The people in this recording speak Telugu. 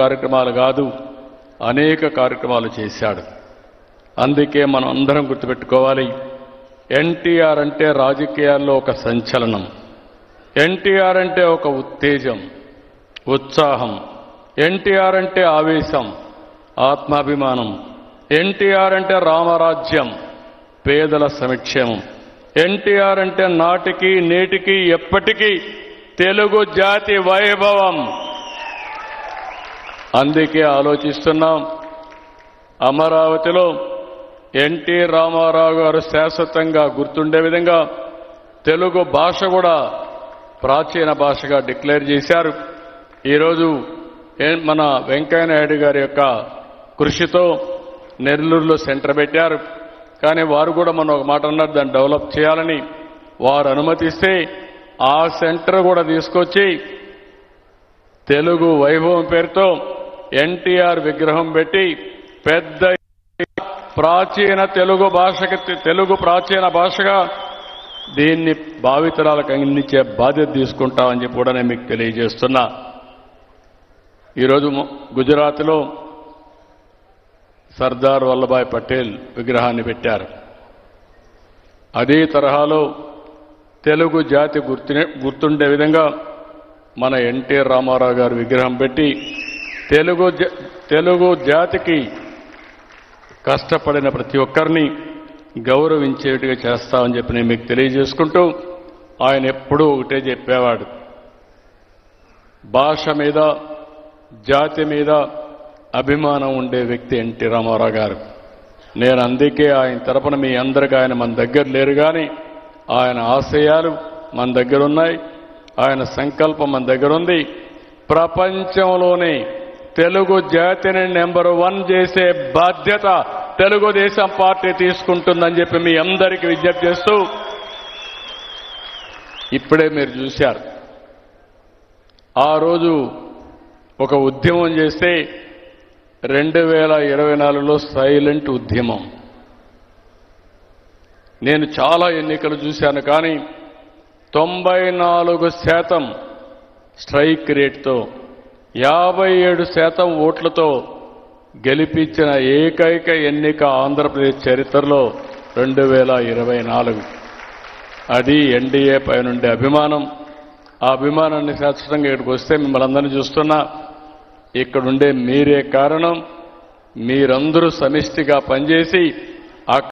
కార్యక్రమాలు కాదు, అనేక కార్యక్రమాలు చేశాడు. అందుకే మనం అందరం గుర్తుపెట్టుకోవాలి, ఎన్టీఆర్ అంటే రాజకీయాల్లో ఒక సంచలనం, ఎన్టీఆర్ అంటే ఒక ఉత్తేజం, ఉత్సాహం, ఎన్టీఆర్ అంటే ఆవేశం, ఆత్మాభిమానం, ఎన్టీఆర్ అంటే రామరాజ్యం, పేదల సంక్షేమం, ఎన్టీఆర్ అంటే నాటికి నేటికి ఎప్పటికీ తెలుగు జాతి వైభవం. అందుకే ఆలోచిస్తున్నాం, అమరావతిలో ఎన్టీ రామారావు గారు శాశ్వతంగా గుర్తుండే విధంగా తెలుగు భాష కూడా ప్రాచీన భాషగా డిక్లేర్ చేశారు. ఈరోజు మన వెంకయ్య నాయుడు గారి యొక్క కృషితో నెల్లూరులో సెంటర్ పెట్టారు. కానీ వారు కూడా మనం ఒక మాట అన్నారు, దాన్ని డెవలప్ చేయాలని. వారు అనుమతిస్తే ఆ సెంటర్ కూడా తీసుకొచ్చి తెలుగు వైభవం పేరుతో ఎన్టీఆర్ విగ్రహం పెట్టి పెద్ద ప్రాచీన తెలుగు ప్రాచీన భాషగా దీన్ని భావితరాలకు అందించే బాధ్యత తీసుకుంటామని చెప్పి కూడా నేను మీకు తెలియజేస్తున్నా. ఈరోజు గుజరాత్లో సర్దార్ వల్లభాయ్ పటేల్ విగ్రహాన్ని పెట్టారు. అదే తరహాలో తెలుగు జాతి గుర్తుండే విధంగా మన ఎన్టీ రామారావు గారు విగ్రహం పెట్టి తెలుగు జాతికి కష్టపడిన ప్రతి ఒక్కరిని గౌరవించేట్టుగా చేస్తామని చెప్పి నేను మీకు తెలియజేసుకుంటూ, ఆయన ఎప్పుడూ ఒకటే చెప్పేవాడు, భాష మీద జాతి మీద అభిమానం ఉండే వ్యక్తి ఎన్టీ రామారావు గారు. నేను అందుకే ఆయన తరపున మీ అందరికీ, ఆయన మన దగ్గర లేరు కానీ ఆయన ఆశయాలు మన దగ్గర ఉన్నాయి, ఆయన సంకల్పం మన దగ్గర ఉంది. ప్రపంచంలోనే తెలుగు జాతిని నెంబర్ 1 చేసే బాధ్యత తెలుగుదేశం పార్టీ తీసుకుంటుందని చెప్పి మీ అందరికీ విజ్ఞప్తి చేస్తూ, ఇప్పుడే మీరు చూశారు, ఆ రోజు ఒక ఉద్యమం చేస్తే 2024లో సైలెంట్ ఉద్యమం. నేను చాలా ఎన్నికలు చూశాను, కానీ 94% స్ట్రైక్ రేట్తో 57% ఓట్లతో గెలిపించిన ఏకైక ఎన్నిక ఆంధ్రప్రదేశ్ చరిత్రలో 2024. అది ఎన్డీఏ పై నుండే అభిమానం. ఆ అభిమానాన్ని శాశ్వతంగా ఇక్కడికి వస్తే మిమ్మల్ని అందరినీ చూస్తున్నా, ఇక్కడుండే మీరే కారణం. మీరందరూ సమిష్టిగా పనిచేసి